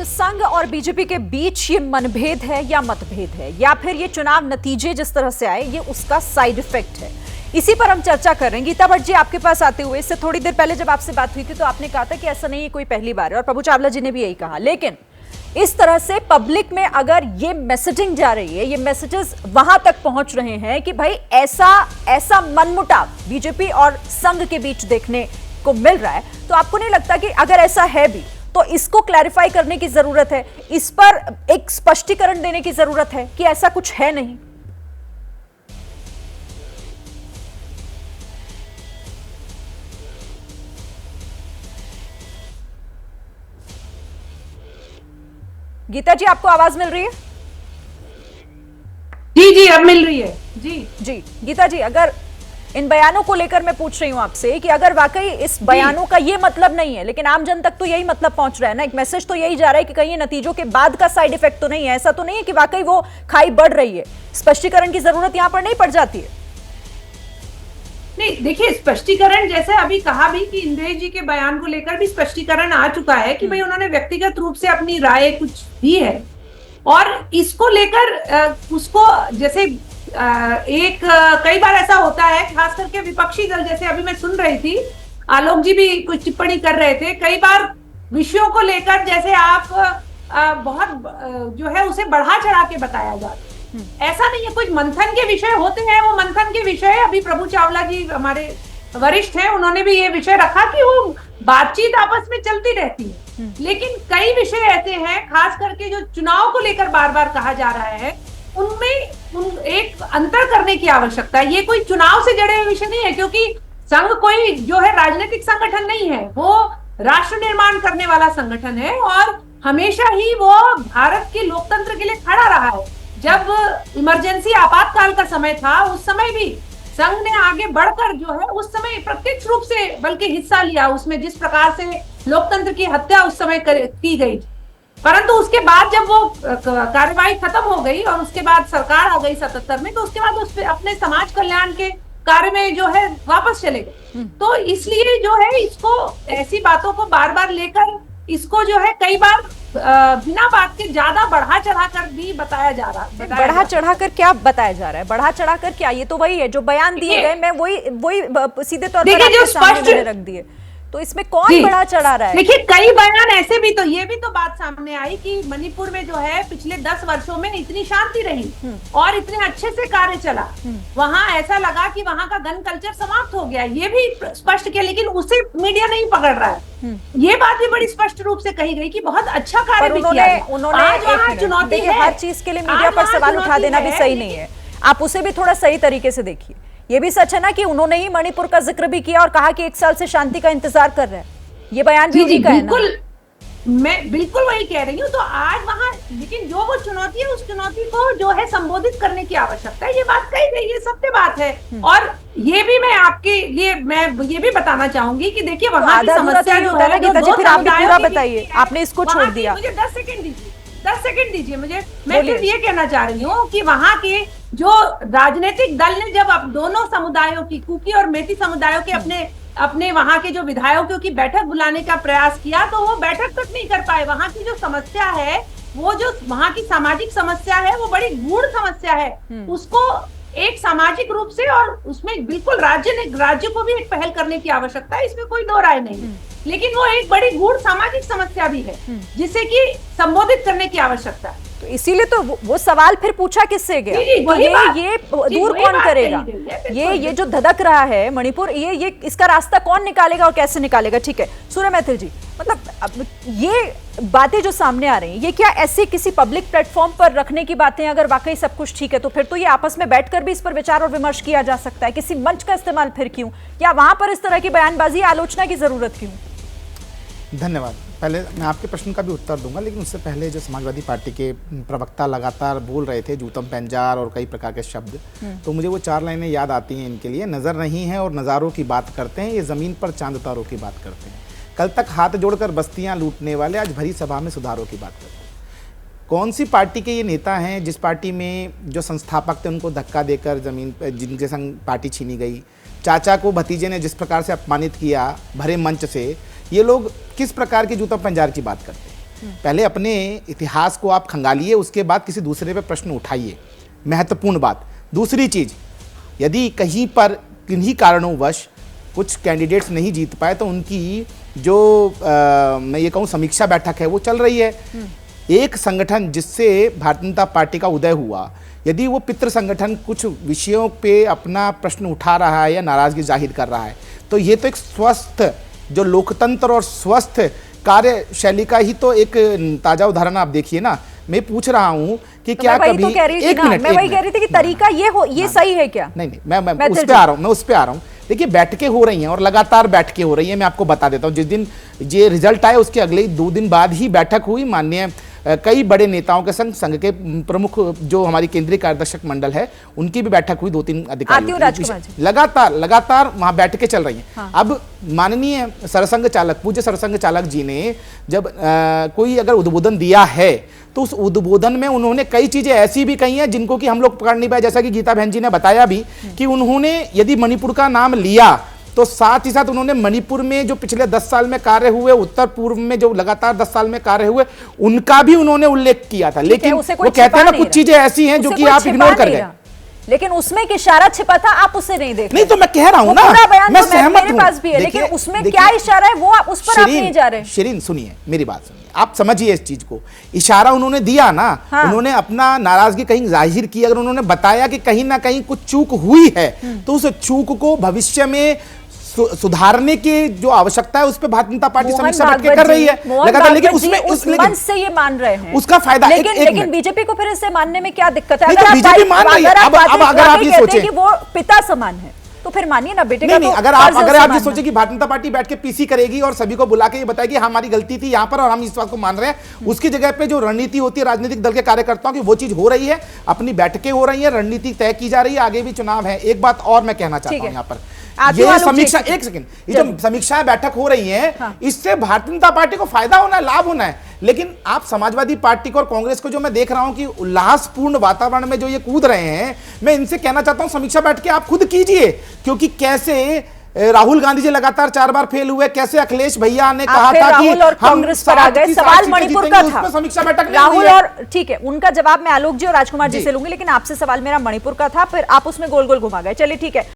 तो संघ और बीजेपी के बीच ये मनभेद है या मतभेद है, या फिर ये चुनाव नतीजे जिस तरह से आए ये उसका साइड इफेक्ट है? इसी पर हम चर्चा कर रहे हैं। गीता भट्ट जी, आपके पास आते हुए इससे थोड़ी देर पहले जब आपसे बात हुई थी तो आपने कहा था कि ऐसा नहीं है कोई पहली बार है, और प्रभु चावला जी ने भी यही कहा। लेकिन इस तरह से पब्लिक में अगर ये मैसेजिंग जा रही है, ये मैसेजेस वहां तक पहुंच रहे हैं कि भाई ऐसा मनमुटाव बीजेपी और संघ के बीच देखने को मिल रहा है, तो आपको नहीं लगता कि अगर ऐसा है भी तो इसको क्लैरिफाई करने की जरूरत है, इस पर एक स्पष्टीकरण देने की जरूरत है कि ऐसा कुछ है नहीं? गीता जी, आपको आवाज मिल रही है? जी जी, अब मिल रही है। जी गीता जी, अगर इन बयानों को लेकर मैं पूछ रही हूं आपसे कि अगर वाकई इस बयानों का ये मतलब नहीं है, लेकिन आम जन तक तो यही मतलब पहुंच रहा है ना, एक मैसेज तो यही जा रहा है कि कहीं ये नतीजों के बाद का साइड इफेक्ट तो नहीं है, ऐसा तो नहीं है कि वाकई वो खाई बढ़ रही है, स्पष्टीकरण की जरूरत यहां पर नहीं पड़ जाती है? नहीं, देखिए, स्पष्टीकरण जैसे अभी कहा भी कि इंद्रेश जी के बयान को लेकर भी स्पष्टीकरण आ चुका है कि भाई उन्होंने व्यक्तिगत रूप से अपनी राय कुछ दी है, और इसको लेकर उसको जैसे कई बार ऐसा होता है, खास करके विपक्षी दल, जैसे अभी मैं सुन रही थी आलोक जी भी कुछ टिप्पणी कर रहे थे, कई बार विषयों को लेकर जैसे आप बहुत जो है उसे बढ़ा चढ़ा के बताया जाता है। ऐसा नहीं है, कुछ मंथन के विषय होते हैं, वो मंथन के विषय अभी प्रभु चावला जी हमारे वरिष्ठ हैं, उन्होंने भी ये विषय रखा कि वो बातचीत आपस में चलती रहती है। लेकिन कई विषय ऐसे हैं, खास करके जो चुनाव को लेकर बार बार कहा जा रहा है, उनमें एक अंतर करने की आवश्यकता है। ये कोई चुनाव से जुड़े हुए विषय नहीं है, क्योंकि संघ कोई जो है राजनीतिक संगठन नहीं है, वो राष्ट्र निर्माण करने वाला संगठन है, और हमेशा ही वो भारत के लोकतंत्र के लिए खड़ा रहा है। जब इमरजेंसी आपातकाल का समय था, उस समय भी संघ ने आगे बढ़कर जो है उस समय प्रत्यक्ष रूप से बल्कि हिस्सा लिया उसमें, जिस प्रकार से लोकतंत्र की हत्या उस समय की गई। परंतु उसके बाद जब वो कार्यवाही खत्म हो गई और उसके बाद सरकार आ गई 77 में, तो उसके बाद उस अपने समाज कल्याण के कार्य में जो है वापस चले गए। तो इसलिए जो है इसको, ऐसी बातों को बार बार लेकर इसको जो है कई बार बिना बात के ज्यादा बढ़ा चढ़ाकर भी बताया जा रहा है। बढ़ा चढ़ाकर क्या बताया जा रहा है? बढ़ा चढ़ाकर क्या? ये तो वही है जो बयान दिए गए, मैं वही सीधे तौर पर आपके सामने मैंने रख दिए। तो इसमें कौन बढ़ा चढ़ा रहा है? देखिए, कई बयान ऐसे भी, तो ये भी तो बात सामने आई कि मणिपुर में जो है पिछले 10 वर्षों में इतनी शांति रही और इतने अच्छे से कार्य चला, वहां ऐसा लगा कि वहां का गन कल्चर समाप्त हो गया, ये भी स्पष्ट किया, लेकिन उसे मीडिया नहीं पकड़ रहा है। ये बात भी बड़ी स्पष्ट रूप से कही गई कि बहुत अच्छा कार्य भी किया है। आज वहां चुनौती है, हर चीज के लिए मीडिया पर सवाल उठा देना भी सही नहीं है, आप उसे भी थोड़ा सही तरीके से देखिए। ये भी सच है ना कि उन्होंने ही मणिपुर का जिक्र भी किया और कहा कि 1 साल से शांति का इंतजार कर रहे हैं, ये बयान भी उन्हीं का है ना? मैं बिल्कुल वही कह रही हूँ। तो आज वहां, लेकिन जो वो चुनौती है, उस चुनौती को जो है संबोधित करने की आवश्यकता है, ये बात कही गई, ये सत्य बात है। और ये भी मैं आपके लिए मैं ये भी बताना चाहूंगी कि देखिए वहां की समस्या जो है, फिर आप पूरा बताइए, आपने इसको छोड़ दिया। मुझे 10 सेकंड दीजिए मुझे। मैं सिर्फ ये कहना चाह रही हूँ कि वहां के जो राजनीतिक दल ने जब अब दोनों समुदायों की, कुकी और मेती समुदायों के अपने वहां के जो विधायकों की बैठक बुलाने का प्रयास किया, तो वो बैठक तक नहीं कर पाए। वहां की जो समस्या है, वो जो वहां की सामाजिक समस्या है, वो बड़ी गूढ़ समस्या है। उसको एक सामाजिक रूप से, और उसमें बिल्कुल राज्य को भी एक पहल करने की आवश्यकता है, इसमें कोई दो राय नहीं। लेकिन वो एक बड़ी गूढ़ सामाजिक समस्या भी है जिसे कि संबोधित करने की आवश्यकता है। तो इसीलिए तो वो सवाल फिर पूछा किससे गया? ये दूर कौन करेगा? ये जो धधक रहा है मणिपुर, ये इसका रास्ता कौन निकालेगा और कैसे निकालेगा? ठीक है, सूर्य मैथिल जी, मतलब ये बातें जो सामने आ रही हैं, ये क्या ऐसे किसी पब्लिक प्लेटफॉर्म पर रखने की बातें? अगर वाकई सब कुछ ठीक है तो फिर तो ये आपस में बैठकर भी इस पर विचार और विमर्श किया जा सकता है। किसी मंच का इस्तेमाल फिर क्यों? या वहां पर इस तरह की बयानबाजी, आलोचना की जरूरत क्यों? धन्यवाद। पहले मैं आपके प्रश्न का भी उत्तर दूंगा, लेकिन उससे पहले जो समाजवादी पार्टी के प्रवक्ता लगातार बोल रहे थे जूतम पेंजार और कई प्रकार के शब्द, तो मुझे वो 4 लाइनें याद आती हैं इनके लिए। नज़र नहीं है और नज़ारों की बात करते हैं, ये ज़मीन पर चांद तारों की बात करते हैं। कल तक हाथ जोड़कर बस्तियां लूटने वाले आज भरी सभा में सुधारों की बात करते हैं। कौन सी पार्टी के ये नेता हैं जिस पार्टी में जो संस्थापक थे उनको धक्का देकर ज़मीन पर, जिनके संग पार्टी छीनी गई, चाचा को भतीजे ने जिस प्रकार से अपमानित किया भरे मंच से, ये लोग किस प्रकार की जूता पंजार की बात करते हैं? पहले अपने इतिहास को आप खंगालिए, उसके बाद किसी दूसरे पे प्रश्न उठाइए, महत्वपूर्ण बात। दूसरी चीज, यदि कहीं पर किन्हीं कारणों कुछ कैंडिडेट्स नहीं जीत पाए तो उनकी जो मैं ये कहूँ समीक्षा बैठक है वो चल रही है। एक संगठन जिससे भारतीय जनता पार्टी का उदय हुआ, यदि वो पितृ संगठन कुछ विषयों पे अपना प्रश्न उठा रहा है या नाराजगी जाहिर कर रहा है, तो ये तो एक स्वस्थ जो लोकतंत्र और स्वस्थ कार्यशैली का ही तो एक ताजा उदाहरण आप देखिए ना। मैं पूछ रहा हूं कि क्या कभी मैं वही कह रही थी कि तरीका ये सही है क्या? नहीं, मैं उस पे आ रहा हूं। देखिए, बैठकें हो रही हैं और लगातार बैठकें हो रही हैं। मैं आपको बता देता हूं, जिस दिन ये रिजल्ट आए उसके अगले 2 दिन बाद ही बैठक हुई माननीय कई बड़े नेताओं के संघ के प्रमुख जो हमारी केंद्रीय कार्यदर्शक मंडल है उनकी भी बैठक हुई, 2-3 अधिकारी लगातार वहां बैठकें चल रही हैं। हाँ। अब माननीय सरसंघ चालक, पूज्य सरसंघ चालक जी ने जब कोई अगर उद्बोधन दिया है तो उस उद्बोधन में उन्होंने कई चीजें ऐसी भी कही हैं जिनको कि हम लोग पकड़ नहीं पाए। जैसा कि गीता बहन जी ने बताया भी कि उन्होंने यदि मणिपुर का नाम लिया तो साथ ही साथ उन्होंने मणिपुर में जो पिछले 10 साल में कार्य हुए, उत्तर पूर्व में जो लगातार 10 साल में कार्य हुए, उनका भी उन्होंने उल्लेख किया था। लेकिन वो कहते हैं ना, कुछ चीजें ऐसी हैं जो कि आप इग्नोर कर गए। लेकिन उसमें एक इशारा छिपा था, आप उसे नहीं देख। नहीं तो मैं कह रहा हूं ना, मैं सहमत हूं, पास भी है, लेकिन उसमें क्या इशारा है वो उस पर आप नहीं जा रहे। शिरीन सुनिए, मेरी बात सुनिए, आप समझिए इस चीज को। इशारा उन्होंने दिया ना। हाँ। उन्होंने अपना नाराजगी कहीं जाहिर की, अगर उन्होंने बताया कि कहीं ना कहीं कुछ चूक हुई है तो उस चूक को भविष्य में सुधारने की जो आवश्यकता है उस पर भारतीय जनता पार्टी समीक्षा बैठकें कर रही है लगातार। लेकिन उसमें से ये मान रहे हैं उसका फायदा, लेकिन बीजेपी को फिर इसे मानने में क्या दिक्कत है? बीजेपी मान रही है। अब अगर आप ये सोचें कि वो पिता समान है तो फिर मानिए ना बेटे का। नहीं, अगर आप ये सोचे कि भारतीय जनता पार्टी बैठ के पीसी करेगी और सभी को बुला के ये बताएगी हमारी गलती थी यहाँ पर और हम इस बात को मान रहे हैं, उसकी जगह पे जो रणनीति होती है राजनीतिक दल के कार्यकर्ताओं की, वो चीज हो रही है, अपनी बैठकें हो रही है, रणनीति तय की जा रही है, आगे भी चुनाव है। एक बात और मैं कहना चाहता हूँ यहाँ पर, ये समीक्षा, एक सेकंड, ये जो समीक्षाएं बैठक हो रही हैं, हाँ। इससे भारतीय जनता पार्टी को फायदा होना है, लाभ होना है। लेकिन आप समाजवादी पार्टी को और कांग्रेस को जो मैं देख रहा हूं कि उल्लासपूर्ण वातावरण में जो ये कूद रहे हैं, मैं इनसे कहना चाहता हूं समीक्षा बैठ के आप खुद कीजिए। क्योंकि कैसे राहुल गांधी जी लगातार 4 बार फेल हुए, कैसे अखिलेश भैया ने कहा था कि राहुल और कांग्रेस पर आ गए। सवाल मणिपुर का था, समीक्षा बैठक राहुल और ठीक है, उनका जवाब मैं आलोक जी और राजकुमार जी से लूंगी, लेकिन आपसे सवाल मेरा मणिपुर का था, फिर आप उसमें गोल गोल घुमा गए। चलिए ठीक है।